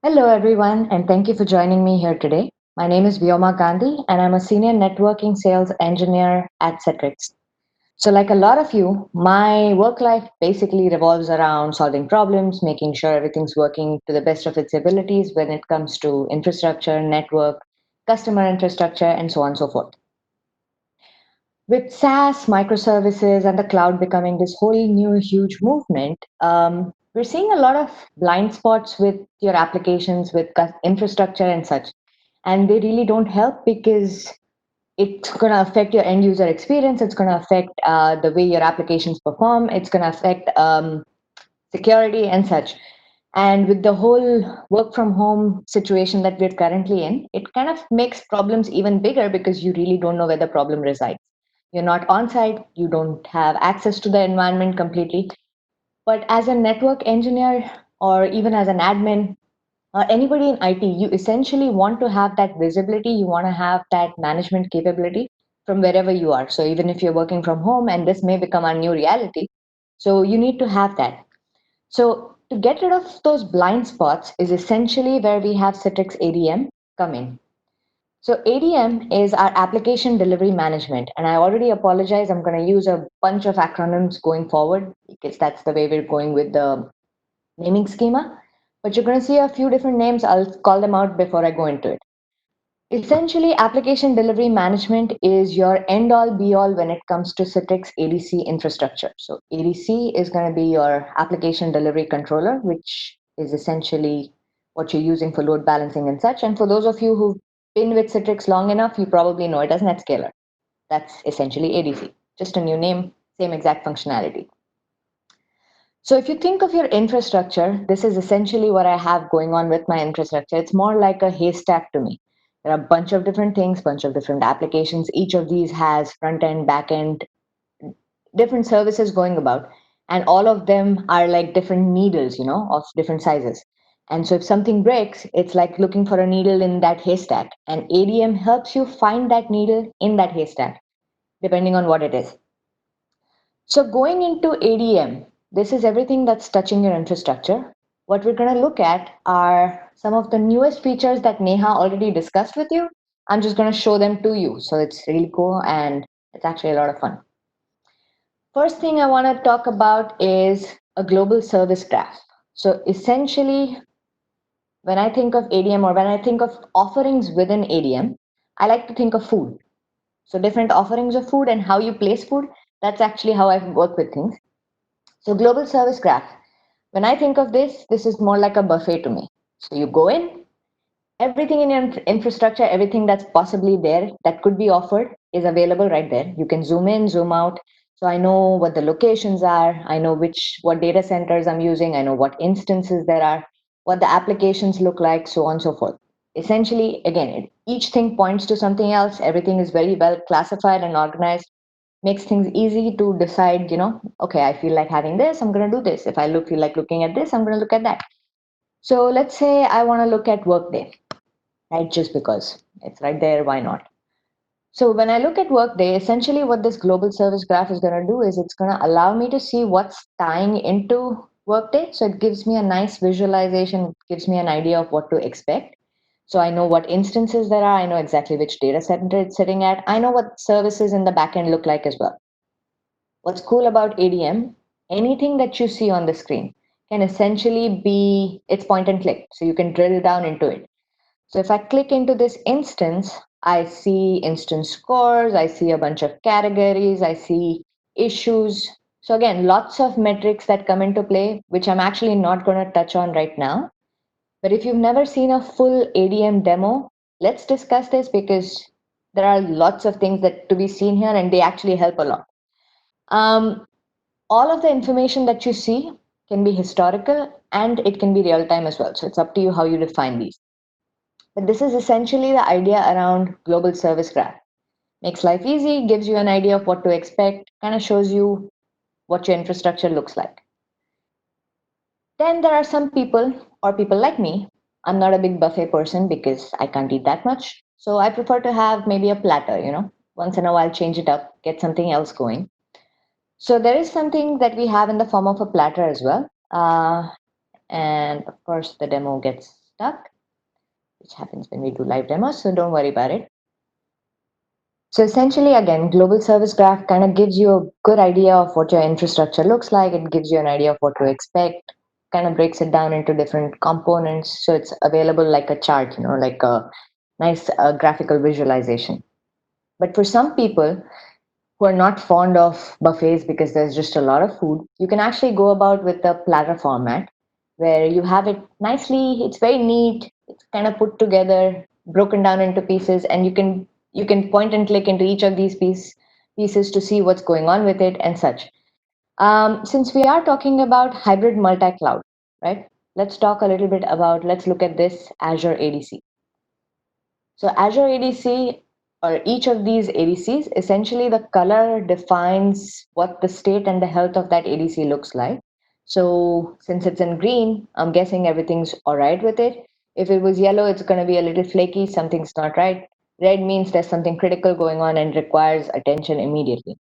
Hello, everyone, and thank you for joining me here today. My name is Vyoma Gandhi, and I'm a senior networking sales engineer at Citrix. So, like a lot of you, my work life basically revolves around solving problems, making sure everything's working to the best of its abilities when it comes to infrastructure, network, customer infrastructure, and so on and so forth. With SaaS, microservices, and the cloud becoming this whole new huge movement, we're seeing a lot of blind spots with your applications, with infrastructure and such. And they really don't help because it's going to affect your end user experience. It's going to affect the way your applications perform. It's going to affect security and such. And with the whole work from home situation that we're currently in, it kind of makes problems even bigger because you really don't know where the problem resides. You're not on site, you don't have access to the environment completely. But as a network engineer or even as an admin or anybody in IT, you essentially want to have that visibility, you want to have that management capability from wherever you are. So even if you're working from home and this may become a new reality, so you need to have that. So to get rid of those blind spots is essentially where we have Citrix ADM come in. So ADM is our application delivery management. And I already apologize. I'm going to use a bunch of acronyms going forward because that's the way we're going with the naming schema. But you're going to see a few different names. I'll call them out before I go into it. Essentially, application delivery management is your end all be all when it comes to Citrix ADC infrastructure. So, ADC is going to be your application delivery controller, which is essentially what you're using for load balancing and such. And for those of you who've been with Citrix long enough, you probably know it as NetScaler. That's essentially ADC, just a new name, same exact functionality. So if you think of your infrastructure, this is essentially what I have going on with my infrastructure. It's more like a haystack to me. There are a bunch of different things, bunch of different applications. Each of these has front end, back end, different services going about. And all of them are like different needles, of different sizes. And so if something breaks, it's like looking for a needle in that haystack. And ADM helps you find that needle in that haystack, depending on what it is. So going into ADM, this is everything that's touching your infrastructure. What we're going to look at are some of the newest features that Neha already discussed with you. I'm just going to show them to you. So it's really cool and it's actually a lot of fun. First thing I want to talk about is a global service graph. So essentially, when I think of ADM or when I think of offerings within ADM, I like to think of food. So different offerings of food and how you place food, that's actually how I work with things. So global service graph. When I think of this is more like a buffet to me. So you go in, everything in your infrastructure, everything that's possibly there that could be offered is available right there. You can zoom in, zoom out. So I know what the locations are. I know what data centers I'm using. I know what instances there are, what the applications look like, so on and so forth. Essentially, again, each thing points to something else. Everything is very well classified and organized, makes things easy to decide, okay, I feel like having this, I'm going to do this. If I feel like looking at this, I'm going to look at that. So let's say I want to look at Workday, right? Just because it's right there, why not? So when I look at Workday, essentially what this global service graph is going to do is it's going to allow me to see what's tying into Workday. So it gives me a nice visualization, it gives me an idea of what to expect. So I know what instances there are, I know exactly which data center it's sitting at, I know what services in the backend look like as well. What's cool about ADM, anything that you see on the screen can essentially be it's point and click. So you can drill down into it. So if I click into this instance, I see instance scores, I see a bunch of categories, I see issues. So again, lots of metrics that come into play, which I'm actually not going to touch on right now. But if you've never seen a full ADM demo, let's discuss this because there are lots of things that to be seen here and they actually help a lot. Um, all of the information that you see can be historical and it can be real time as well. So it's up to you how you define these. But this is essentially the idea around global service graph. Makes life easy, gives you an idea of what to expect, kind of shows you what your infrastructure looks like. Then there are some people, or people like me, I'm not a big buffet person because I can't eat that much. So I prefer to have maybe a platter, once in a while change it up, get something else going. So there is something that we have in the form of a platter as well. And of course, the demo gets stuck, which happens when we do live demos, so don't worry about it. So essentially, again, global service graph kind of gives you a good idea of what your infrastructure looks like. It gives you an idea of what to expect, kind of breaks it down into different components. So it's available like a chart, like a nice graphical visualization. But for some people who are not fond of buffets because there's just a lot of food, you can actually go about with the platter format where you have it nicely, it's very neat, it's kind of put together, broken down into pieces, and you can point and click into each of these pieces to see what's going on with it and such. Since we are talking about hybrid multi-cloud, right? Let's look at this Azure ADC. So Azure ADC, or each of these ADCs, essentially the color defines what the state and the health of that ADC looks like. So since it's in green, I'm guessing everything's all right with it. If it was yellow, it's going to be a little flaky, something's not right. Red means there's something critical going on and requires attention immediately.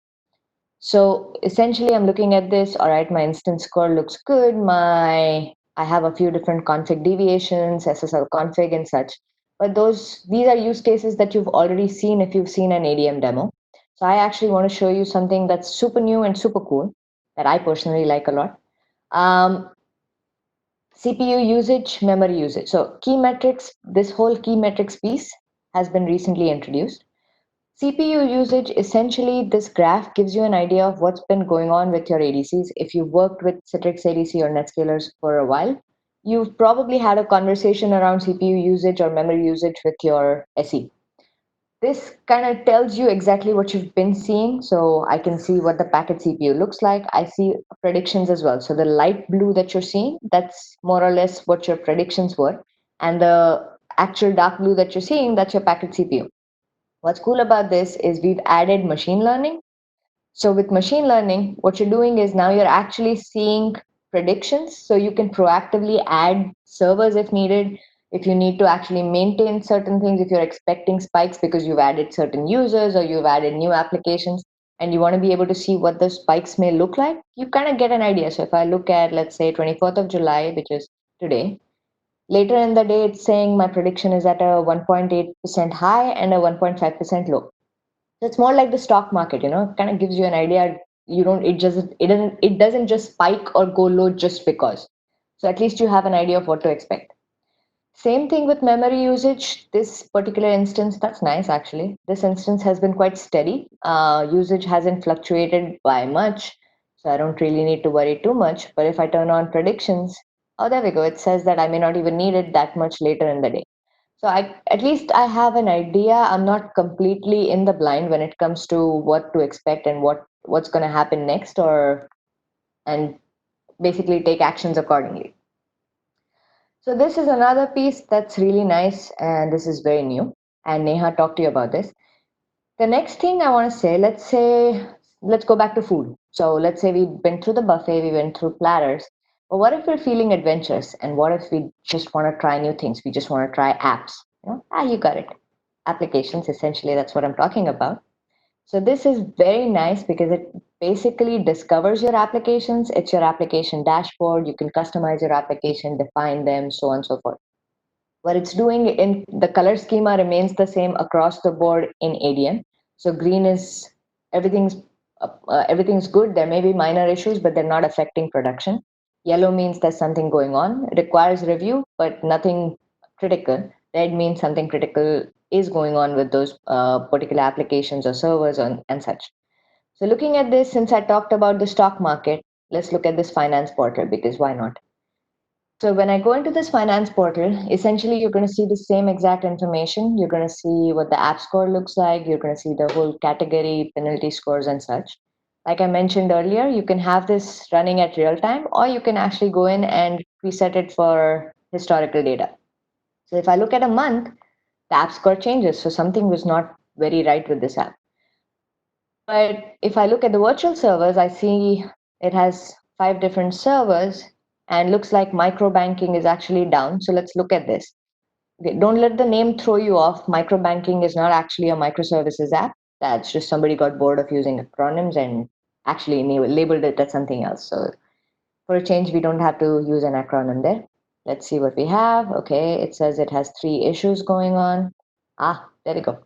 So essentially, I'm looking at this. All right, my instance score looks good. I have a few different config deviations, SSL config, and such. But these are use cases that you've already seen if you've seen an ADM demo. So I actually want to show you something that's super new and super cool that I personally like a lot. CPU usage, memory usage. So key metrics. This whole key metrics piece has been recently introduced. CPU usage, essentially, this graph gives you an idea of what's been going on with your ADCs. If you've worked with Citrix ADC or NetScalers for a while, you've probably had a conversation around CPU usage or memory usage with your SE. This kind of tells you exactly what you've been seeing. So I can see what the packet CPU looks like. I see predictions as well. So the light blue that you're seeing, that's more or less what your predictions were. And the actual dark blue that you're seeing, that's your packet CPU. What's cool about this is we've added machine learning. So with machine learning, what you're doing is now you're actually seeing predictions. So you can proactively add servers if needed, if you need to actually maintain certain things, if you're expecting spikes because you've added certain users or you've added new applications and you want to be able to see what those spikes may look like, you kind of get an idea. So if I look at, let's say, 24th of July, which is today, later in the day, it's saying my prediction is at a 1.8% high and a 1.5% low. So it's more like the stock market, it kind of gives you an idea. It doesn't just spike or go low just because. So at least you have an idea of what to expect. Same thing with memory usage. This particular instance, that's nice actually. This instance has been quite steady. Usage hasn't fluctuated by much, so I don't really need to worry too much. But if I turn on predictions, oh, there we go. It says that I may not even need it that much later in the day. So at least I have an idea. I'm not completely in the blind when it comes to what to expect and what's going to happen next, or and basically take actions accordingly. So this is another piece that's really nice, and this is very new. And Neha talked to you about this. The next thing I want to say, let's go back to food. So let's say we've been through the buffet, we went through platters. But what if we're feeling adventurous? And what if we just want to try new things? We just want to try apps. You got it. Applications, essentially, that's what I'm talking about. So this is very nice because it basically discovers your applications. It's your application dashboard. You can customize your application, define them, so on and so forth. What it's doing in the color schema remains the same across the board in ADM. So green is everything's good. There may be minor issues, but they're not affecting production. Yellow means there's something going on. It requires review, but nothing critical. Red means something critical is going on with those particular applications or servers and such. So looking at this, since I talked about the stock market, let's look at this finance portal because why not? So when I go into this finance portal, essentially you're going to see the same exact information. You're going to see what the app score looks like. You're going to see the whole category, penalty scores and such. Like I mentioned earlier, you can have this running at real time, or you can actually go in and preset it for historical data. So if I look at a month, the app score changes. So something was not very right with this app. But if I look at the virtual servers, I see it has 5 different servers and looks like micro banking is actually down. So let's look at this. Okay, don't let the name throw you off. Micro banking is not actually a microservices app. That's just somebody got bored of using acronyms and actually labeled it as something else. So for a change, we don't have to use an acronym there. Let's see what we have. Okay, it says it has 3 issues going on. There we go.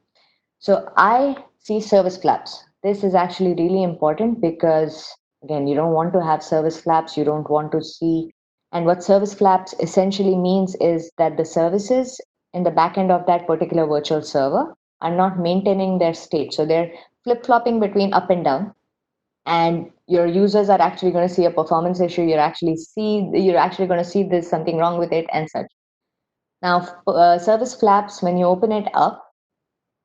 So I see service flaps. This is actually really important because, again, you don't want to have service flaps. You don't want to see. And what service flaps essentially means is that the services in the back end of that particular virtual server are not maintaining their state. So they're flip flopping between up and down. And your users are actually going to see a performance issue. You're actually going to see there's something wrong with it and such. Now, service flaps, when you open it up,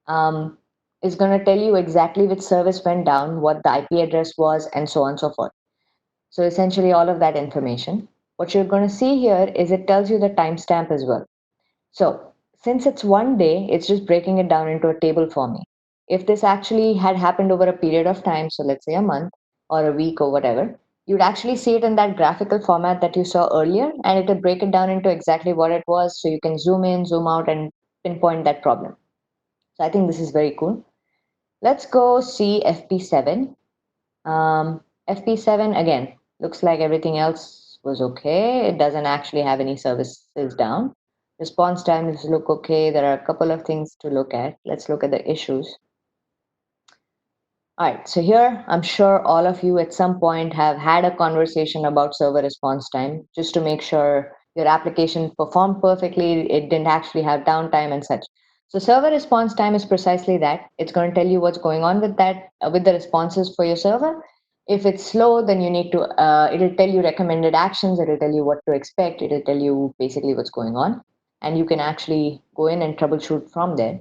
um, is going to tell you exactly which service went down, what the IP address was, and so on and so forth. So essentially, all of that information. What you're going to see here is it tells you the timestamp as well. So since it's one day, it's just breaking it down into a table for me. If this actually had happened over a period of time, so let's say a month or a week or whatever, you'd actually see it in that graphical format that you saw earlier, and it would break it down into exactly what it was, so you can zoom in, zoom out, and pinpoint that problem. So I think this is very cool. Let's go see FP7. FP7 again looks like everything else was okay. It doesn't actually have any services down. Response times look okay. There are a couple of things to look at. Let's look at the issues. All right, so here I'm sure all of you at some point have had a conversation about server response time just to make sure your application performed perfectly, it didn't actually have downtime and such. So server response time is precisely that. It's going to tell you what's going on with that, with the responses for your server. If it's slow, then you need to, it'll tell you recommended actions, it'll tell you what to expect, it'll tell you basically what's going on. And you can actually go in and troubleshoot from there.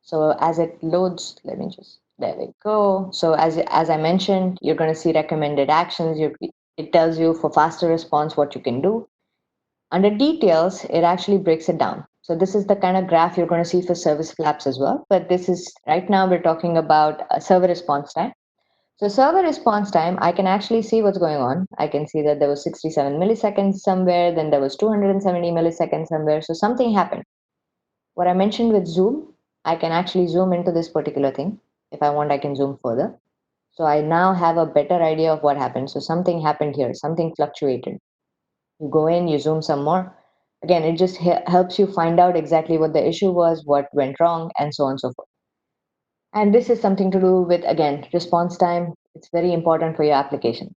So as it loads, let me just, there we go. So as I mentioned, you're going to see recommended actions. It tells you for faster response what you can do. Under details, it actually breaks it down. So this is the kind of graph you're going to see for service flaps as well. But this is right now we're talking about server response time. So server response time, I can actually see what's going on. I can see that there was 67 milliseconds somewhere, then there was 270 milliseconds somewhere. So something happened. What I mentioned with zoom, I can actually zoom into this particular thing. If I want, I can zoom further. So I now have a better idea of what happened. So something happened here, something fluctuated. You go in, you zoom some more. Again, it just helps you find out exactly what the issue was, what went wrong, and so on and so forth. And this is something to do with, again, response time. It's very important for your application.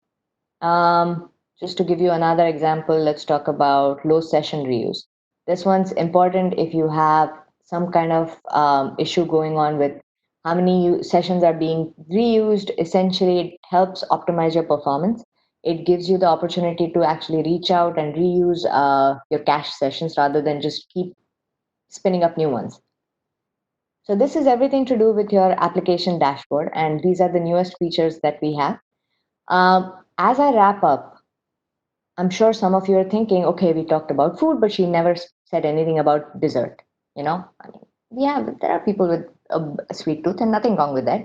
Just to give you another example, let's talk about low session reuse. This one's important if you have some kind of issue going on with how many sessions are being reused. Essentially, it helps optimize your performance. It gives you the opportunity to actually reach out and reuse your cache sessions rather than just keep spinning up new ones. So this is everything to do with your application dashboard, and these are the newest features that we have. As I wrap up, I'm sure some of you are thinking, okay, we talked about food, but she never said anything about dessert. I mean, yeah, but there are people with a sweet tooth, and nothing wrong with that.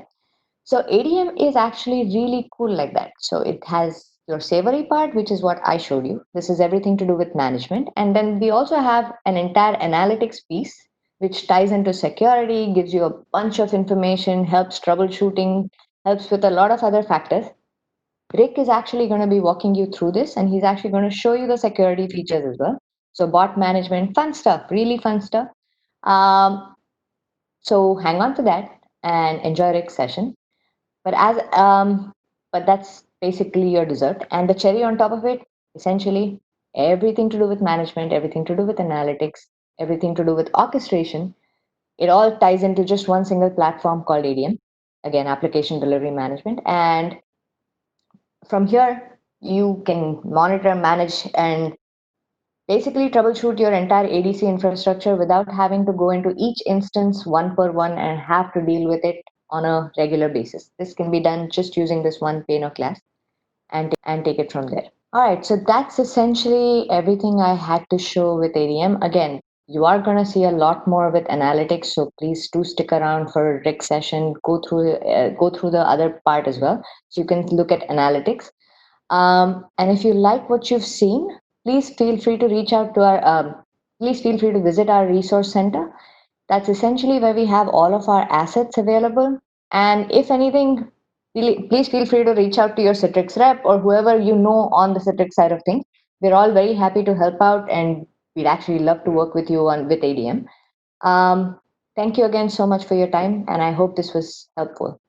So ADM is actually really cool like that. So it has your savory part, which is what I showed you. This is everything to do with management. And then we also have an entire analytics piece, which ties into security, gives you a bunch of information, helps troubleshooting, helps with a lot of other factors. Rick is actually going to be walking you through this, and he's actually going to show you the security features as well. So bot management, fun stuff, really fun stuff. Um, so hang on to that and enjoy Rick's session. But but that's basically your dessert, and the cherry on top of it, essentially everything to do with management, everything to do with analytics, everything to do with orchestration. It all ties into just one single platform called ADM. Again, application delivery management, and from here, you can monitor, manage, and basically troubleshoot your entire ADC infrastructure without having to go into each instance one per one and have to deal with it on a regular basis. This can be done just using this one pane of glass and take it from there. All right, so that's essentially everything I had to show with ADM. Again, you are going to see a lot more with analytics, so please do stick around for Rick's session. Go through the other part as well, so you can look at analytics. And if you like what you've seen, please feel free to reach out to our. Please feel free to visit our resource center. That's essentially where we have all of our assets available. And if anything, please feel free to reach out to your Citrix rep or whoever you know on the Citrix side of things. we're all very happy to help out, and we'd actually love to work with you on with ADM. Um, Thank you again so much for your time, and I hope this was helpful.